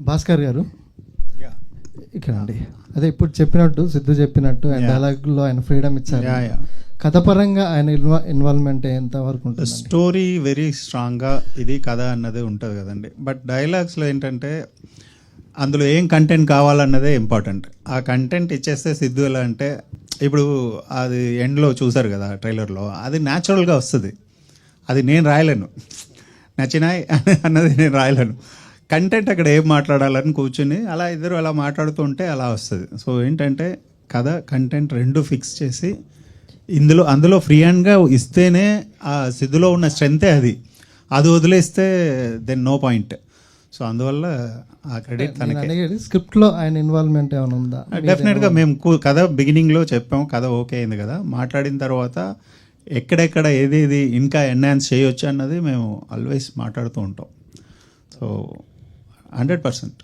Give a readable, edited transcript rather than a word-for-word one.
భాస్కర్ గారు ఇక్కడ అండి, అదే ఇప్పుడు చెప్పినట్టు సిద్ధు చెప్పినట్టు ఆయన డైలాగ్లో ఆయన ఫ్రీడమ్ ఇచ్చారు. కథపరంగా ఆయన ఇన్వాల్వ్మెంట్ ఎంత వరకు ఉంటుంది? స్టోరీ వెరీ స్ట్రాంగ్గా ఇది కథ అన్నది ఉంటుంది కదండి. బట్ డైలాగ్స్లో ఏంటంటే అందులో ఏం కంటెంట్ కావాలన్నదే ఇంపార్టెంట్. ఆ కంటెంట్ ఇచ్చేస్తే సిద్ధు ఎలా అంటే, ఇప్పుడు అది ఎండ్లో చూసారు కదా ట్రైలర్లో, అది న్యాచురల్గా వస్తుంది. అది నేను రాయలేను, నచ్చినాయి అన్నది నేను రాయలేను. కంటెంట్ అక్కడ ఏం మాట్లాడాలని కూర్చుని అలా ఇద్దరు అలా మాట్లాడుతూ ఉంటే అలా వస్తుంది. సో ఏంటంటే కథ కంటెంట్ రెండు ఫిక్స్ చేసి అందులో ఫ్రీ హ్యాండ్గా ఇస్తేనే ఆ సిద్ధులో ఉన్న స్ట్రెంతే అది వదిలేస్తే దెన్ నో పాయింట్. సో అందువల్ల ఆ క్రెడిట్ తనకి. స్క్రిప్ట్లో ఆయన ఇన్వాల్వ్మెంట్ ఏమైనా ఉందా? డెఫినెట్గా మేము కథ బిగినింగ్లో చెప్పాము, కథ ఓకే అయింది కదా, మాట్లాడిన తర్వాత ఎక్కడెక్కడ ఏదేది ఇంకా ఎన్హాన్స్ చేయొచ్చు అన్నది మేము ఆల్వేస్ మాట్లాడుతూ ఉంటాం. సో 100%.